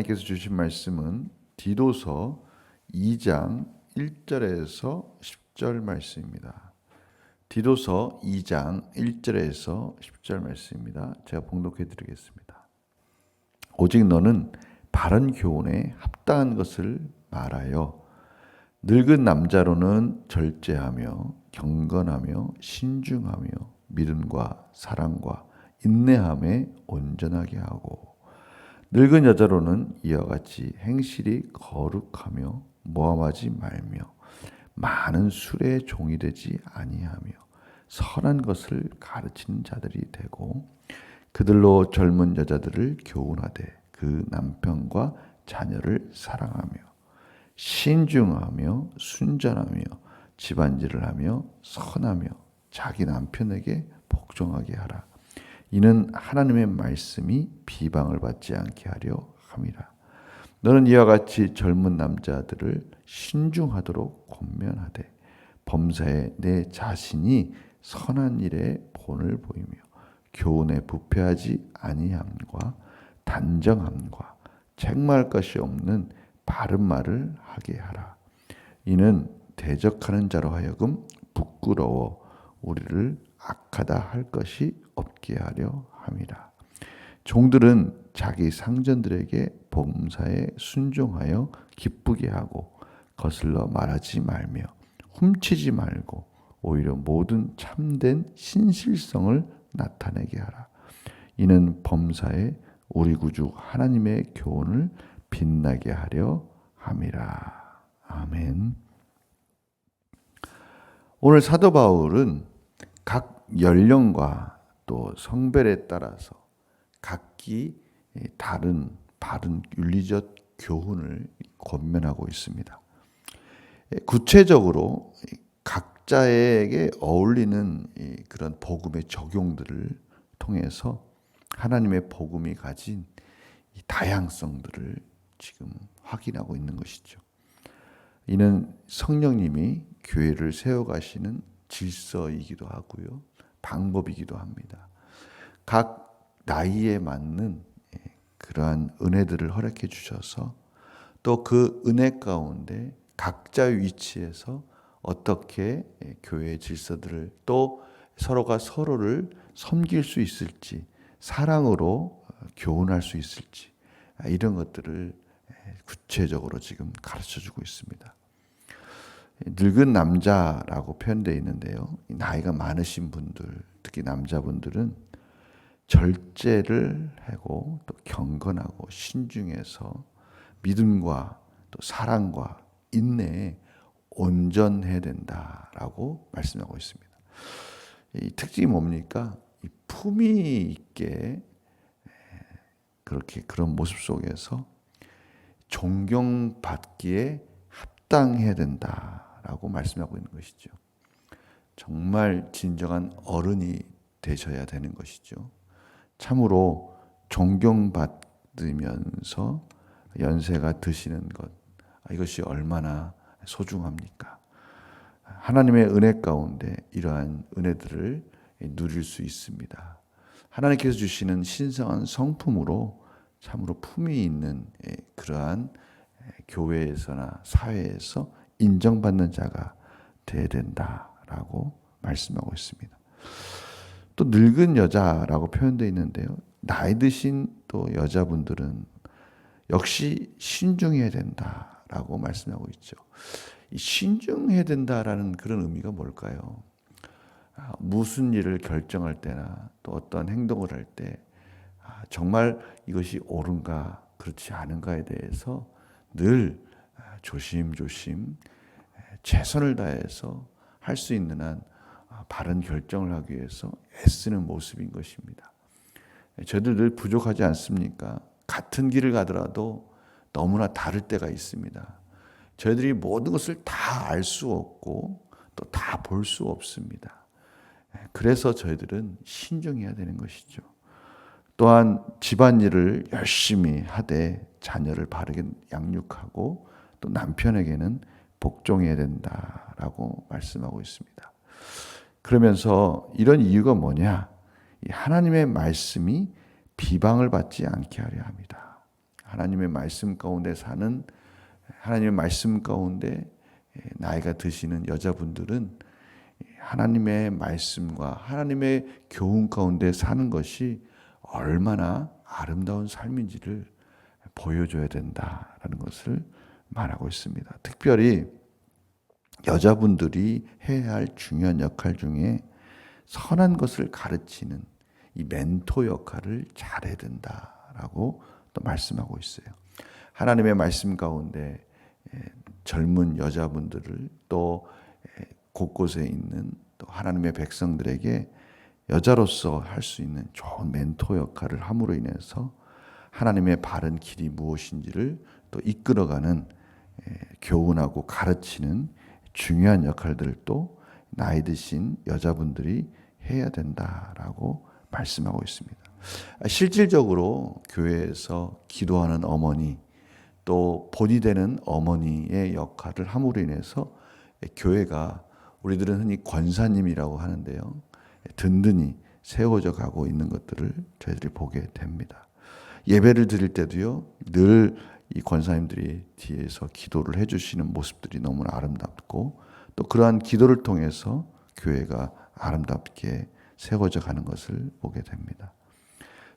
하나님께서 주신 말씀은 디도서 2장 1절에서 10절 말씀입니다. 디도서 2장 1절에서 10절 말씀입니다. 제가 봉독해 드리겠습니다. 오직 너는 바른 교훈에 합당한 것을 말하여 늙은 남자로는 절제하며 경건하며 신중하며 믿음과 사랑과 인내함에 온전하게 하고 늙은 여자로는 이와 같이 행실이 거룩하며 모함하지 말며 많은 술에 종이 되지 아니하며 선한 것을 가르치는 자들이 되고 그들로 젊은 여자들을 교훈하되 그 남편과 자녀를 사랑하며 신중하며 순전하며 집안일을 하며 선하며 자기 남편에게 복종하게 하라. 이는 하나님의 말씀이 비방을 받지 않게 하려 함이라. 너는 이와 같이 젊은 남자들을 신중하도록 권면하되 범사에 내 자신이 선한 일에 본을 보이며 교훈에 부패하지 아니함과 단정함과 책망할 것이 없는 바른 말을 하게 하라. 이는 대적하는 자로 하여금 부끄러워 우리를 악하다 할 것이 없게 하려 함이라. 종들은 자기 상전들에게 범사에 순종하여 기쁘게 하고 거슬러 말하지 말며 훔치지 말고 오히려 모든 참된 신실성을 나타내게 하라. 이는 범사에 우리 구주 하나님의 교훈을 빛나게 하려 함이라. 아멘. 오늘 사도 바울은 각 연령과 또 성별에 따라서 각기 다른 바른 윤리적 교훈을 권면하고 있습니다. 구체적으로 각자에게 어울리는 그런 복음의 적용들을 통해서 하나님의 복음이 가진 이 다양성들을 지금 확인하고 있는 것이죠. 이는 성령님이 교회를 세워가시는 질서이기도 하고요. 방법이기도 합니다. 각 나이에 맞는 그러한 은혜들을 허락해 주셔서 또 그 은혜 가운데 각자의 위치에서 어떻게 교회의 질서들을 또 서로가 서로를 섬길 수 있을지 사랑으로 교훈할 수 있을지 이런 것들을 구체적으로 지금 가르쳐주고 있습니다. 늙은 남자라고 표현되어 있는데요. 나이가 많으신 분들, 특히 남자분들은 절제를 하고 또 경건하고 신중해서 믿음과 또 사랑과 인내에 온전해야 된다라고 말씀하고 있습니다. 이 특징이 뭡니까? 이 품위 있게 그렇게 그런 모습 속에서 존경받기에 합당해야 된다라고 말씀하고 있는 것이죠. 정말 진정한 어른이 되셔야 되는 것이죠. 참으로 존경받으면서 연세가 드시는 것, 이것이 얼마나 소중합니까? 하나님의 은혜 가운데 이러한 은혜들을 누릴 수 있습니다. 하나님께서 주시는 신성한 성품으로 참으로 품위 있는 그러한 교회에서나 사회에서 인정받는 자가 되어야 된다라고 말씀하고 있습니다. 또 늙은 여자라고 표현되어 있는데요. 나이 드신 또 여자분들은 역시 신중해야 된다라고 말씀하고 있죠. 이 신중해야 된다라는 그런 의미가 뭘까요? 무슨 일을 결정할 때나 또 어떤 행동을 할 때 정말 이것이 옳은가 그렇지 않은가에 대해서 늘 조심조심 최선을 다해서 할 수 있는 한 바른 결정을 하기 위해서 애쓰는 모습인 것입니다. 저희들 늘 부족하지 않습니까? 같은 길을 가더라도 너무나 다를 때가 있습니다. 저희들이 모든 것을 다 알 수 없고 또 다 볼 수 없습니다. 그래서 저희들은 신중해야 되는 것이죠. 또한 집안일을 열심히 하되 자녀를 바르게 양육하고 또 남편에게는 복종해야 된다라고 말씀하고 있습니다. 그러면서 이런 이유가 뭐냐? 하나님의 말씀이 비방을 받지 않게 하려 합니다. 하나님의 말씀 가운데 사는, 하나님의 말씀 가운데 나이가 드시는 여자분들은 하나님의 말씀과 하나님의 교훈 가운데 사는 것이 얼마나 아름다운 삶인지를 보여줘야 된다라는 것을 말하고 있습니다. 특별히 여자분들이 해야 할 중요한 역할 중에 선한 것을 가르치는 이 멘토 역할을 잘해야 된다라고 또 말씀하고 있어요. 하나님의 말씀 가운데 젊은 여자분들을 또 곳곳에 있는 또 하나님의 백성들에게 여자로서 할 수 있는 좋은 멘토 역할을 함으로 인해서 하나님의 바른 길이 무엇인지를 또 이끌어가는 교훈하고 가르치는 중요한 역할들을 또 나이 드신 여자분들이 해야 된다라고 말씀하고 있습니다. 실질적으로 교회에서 기도하는 어머니 또 본이 되는 어머니의 역할을 함으로 인해서 교회가 우리들은 흔히 권사님이라고 하는데요. 든든히 세워져 가고 있는 것들을 저희들이 보게 됩니다. 예배를 드릴 때도요. 늘 이 권사님들이 뒤에서 기도를 해주시는 모습들이 너무나 아름답고 또 그러한 기도를 통해서 교회가 아름답게 세워져 가는 것을 보게 됩니다.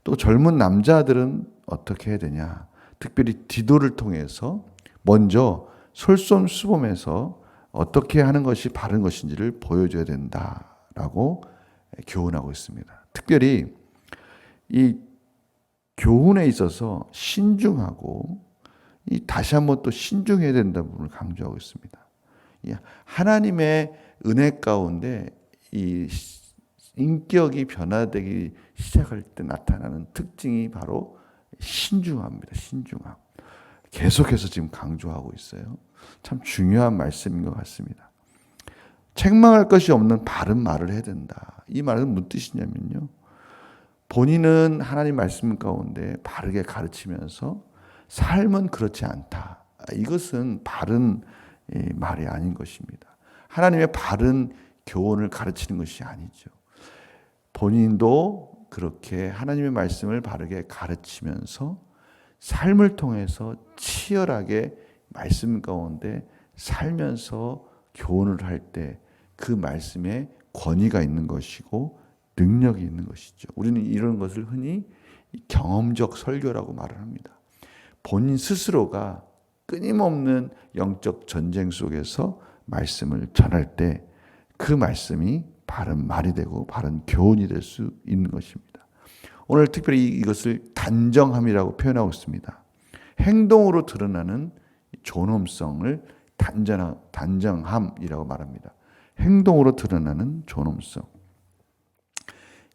또 젊은 남자들은 어떻게 해야 되냐? 특별히 기도를 통해서 먼저 솔선수범해서 어떻게 하는 것이 바른 것인지를 보여줘야 된다라고 교훈하고 있습니다. 특별히 이 교훈에 있어서 신중하고 다시 한번 또 신중해야 된다는 부분을 강조하고 있습니다. 하나님의 은혜 가운데 이 인격이 변화되기 시작할 때 나타나는 특징이 바로 신중함입니다. 신중함. 계속해서 지금 강조하고 있어요. 참 중요한 말씀인 것 같습니다. 책망할 것이 없는 바른 말을 해야 된다. 이 말은 무슨 뜻이냐면요. 본인은 하나님 말씀 가운데 바르게 가르치면서 삶은 그렇지 않다. 이것은 바른 말이 아닌 것입니다. 하나님의 바른 교훈을 가르치는 것이 아니죠. 본인도 그렇게 하나님의 말씀을 바르게 가르치면서 삶을 통해서 치열하게 말씀 가운데 살면서 교훈을 할 때 그 말씀에 권위가 있는 것이고 능력이 있는 것이죠. 우리는 이런 것을 흔히 경험적 설교라고 말을 합니다. 본인 스스로가 끊임없는 영적 전쟁 속에서 말씀을 전할 때 그 말씀이 바른 말이 되고 바른 교훈이 될 수 있는 것입니다. 오늘 특별히 이것을 단정함이라고 표현하고 있습니다. 행동으로 드러나는 존엄성을 단정함이라고 말합니다. 행동으로 드러나는 존엄성.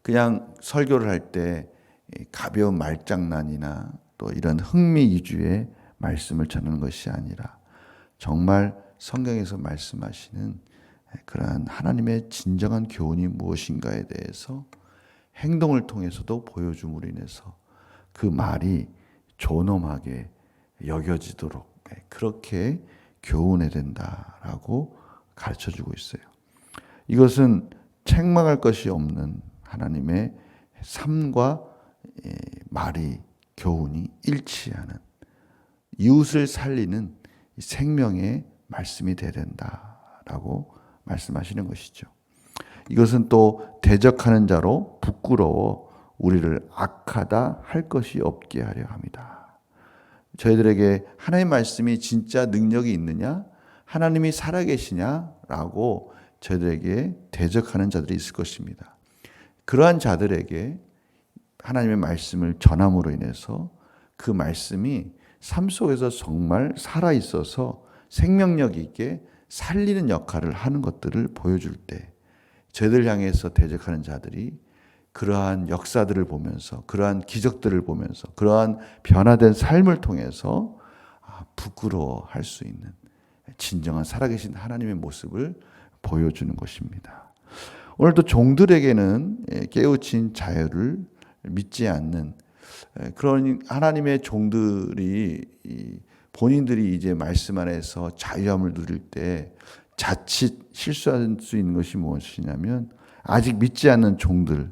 그냥 설교를 할 때 가벼운 말장난이나 또 이런 흥미 위주의 말씀을 전하는 것이 아니라 정말 성경에서 말씀하시는 그러한 하나님의 진정한 교훈이 무엇인가에 대해서 행동을 통해서도 보여줌으로 인해서 그 말이 존엄하게 여겨지도록 그렇게 교훈해야 된다라고 가르쳐주고 있어요. 이것은 책망할 것이 없는 하나님의 삶과 말이 교훈이 일치하는 이웃을 살리는 생명의 말씀이 되어야 된다라고 말씀하시는 것이죠. 이것은 또 대적하는 자로 부끄러워 우리를 악하다 할 것이 없게 하려 합니다. 저희들에게 하나님의 말씀이 진짜 능력이 있느냐? 하나님이 살아계시냐라고 저희들에게 대적하는 자들이 있을 것입니다. 그러한 자들에게 하나님의 말씀을 전함으로 인해서 그 말씀이 삶 속에서 정말 살아있어서 생명력 있게 살리는 역할을 하는 것들을 보여줄 때 저희들 향해서 대적하는 자들이 그러한 역사들을 보면서 그러한 기적들을 보면서 그러한 변화된 삶을 통해서 부끄러워할 수 있는 진정한 살아계신 하나님의 모습을 보여주는 것입니다. 오늘도 종들에게는 깨우친 자유를 믿지 않는 그런 하나님의 종들이 본인들이 이제 말씀 안에서 자유함을 누릴 때 자칫 실수할 수 있는 것이 무엇이냐면 아직 믿지 않는 종들,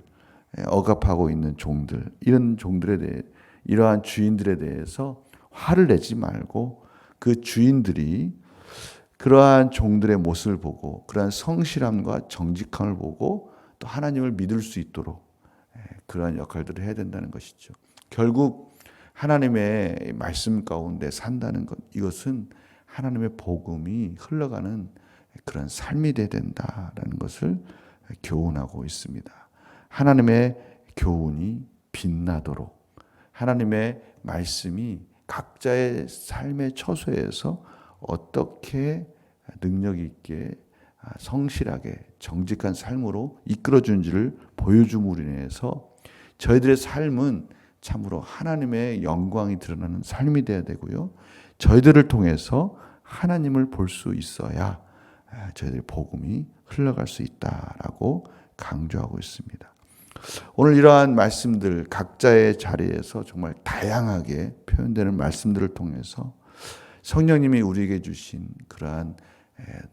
억압하고 있는 종들, 이런 종들에 대해 이러한 주인들에 대해서 화를 내지 말고 그 주인들이 그러한 종들의 모습을 보고 그러한 성실함과 정직함을 보고 또 하나님을 믿을 수 있도록 그러한 역할들을 해야 된다는 것이죠. 결국 하나님의 말씀 가운데 산다는 것, 이것은 하나님의 복음이 흘러가는 그런 삶이 돼야 된다라는 것을 교훈하고 있습니다. 하나님의 교훈이 빛나도록 하나님의 말씀이 각자의 삶의 처소에서 어떻게 능력 있게 성실하게 정직한 삶으로 이끌어준지를 보여줌으로 인해서 저희들의 삶은 참으로 하나님의 영광이 드러나는 삶이 되어야 되고요. 저희들을 통해서 하나님을 볼 수 있어야 저희들의 복음이 흘러갈 수 있다라고 강조하고 있습니다. 오늘 이러한 말씀들 각자의 자리에서 정말 다양하게 표현되는 말씀들을 통해서 성령님이 우리에게 주신 그러한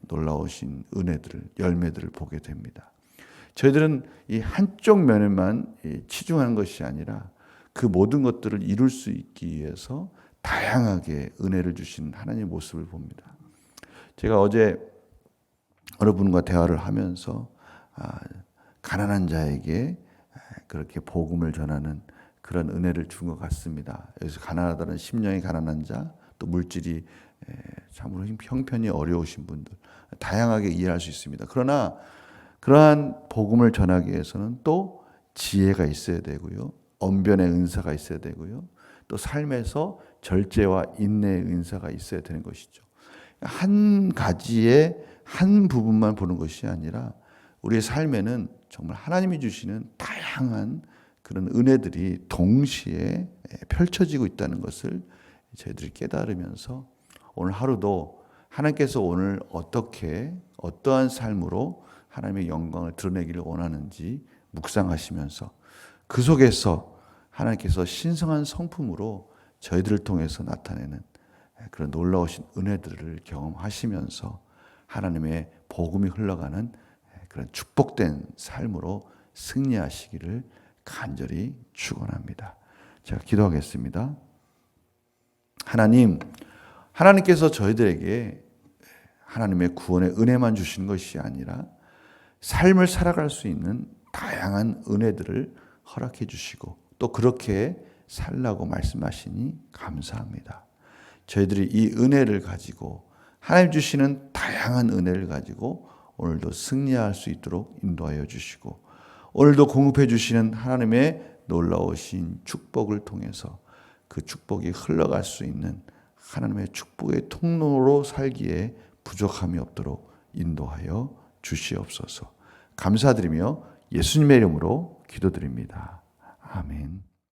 놀라우신 은혜들을 열매들을 보게 됩니다. 저희들은 이 한쪽 면에만 치중하는 것이 아니라 그 모든 것들을 이룰 수 있기 위해서 다양하게 은혜를 주신 하나님의 모습을 봅니다. 제가 어제 어느 분과 대화를 하면서 가난한 자에게 그렇게 복음을 전하는 그런 은혜를 준 것 같습니다. 여기서 가난하다는 심령이 가난한 자, 또 물질이 참으로 형편이 어려우신 분들 다양하게 이해할 수 있습니다. 그러나 그러한 복음을 전하기 위해서는 또 지혜가 있어야 되고요. 언변의 은사가 있어야 되고요. 또 삶에서 절제와 인내의 은사가 있어야 되는 것이죠. 한 가지의 한 부분만 보는 것이 아니라 우리의 삶에는 정말 하나님이 주시는 다양한 그런 은혜들이 동시에 펼쳐지고 있다는 것을 저희들이 깨달으면서 오늘 하루도 하나님께서 오늘 어떠한 삶으로 하나님의 영광을 드러내기를 원하는지 묵상하시면서 그 속에서 하나님께서 신성한 성품으로 저희들을 통해서 나타내는 그런 놀라우신 은혜들을 경험하시면서 하나님의 복음이 흘러가는 그런 축복된 삶으로 승리하시기를 간절히 축원합니다. 제가 기도하겠습니다. 하나님께서 저희들에게 하나님의 구원의 은혜만 주신 것이 아니라 삶을 살아갈 수 있는 다양한 은혜들을 허락해 주시고 또 그렇게 살라고 말씀하시니 감사합니다. 저희들이 이 은혜를 가지고 하나님 주시는 다양한 은혜를 가지고 오늘도 승리할 수 있도록 인도하여 주시고 오늘도 공급해 주시는 하나님의 놀라우신 축복을 통해서 그 축복이 흘러갈 수 있는 하나님의 축복의 통로로 살기에 부족함이 없도록 인도하여 주시옵소서. 감사드리며 예수님의 이름으로 기도드립니다. 아멘.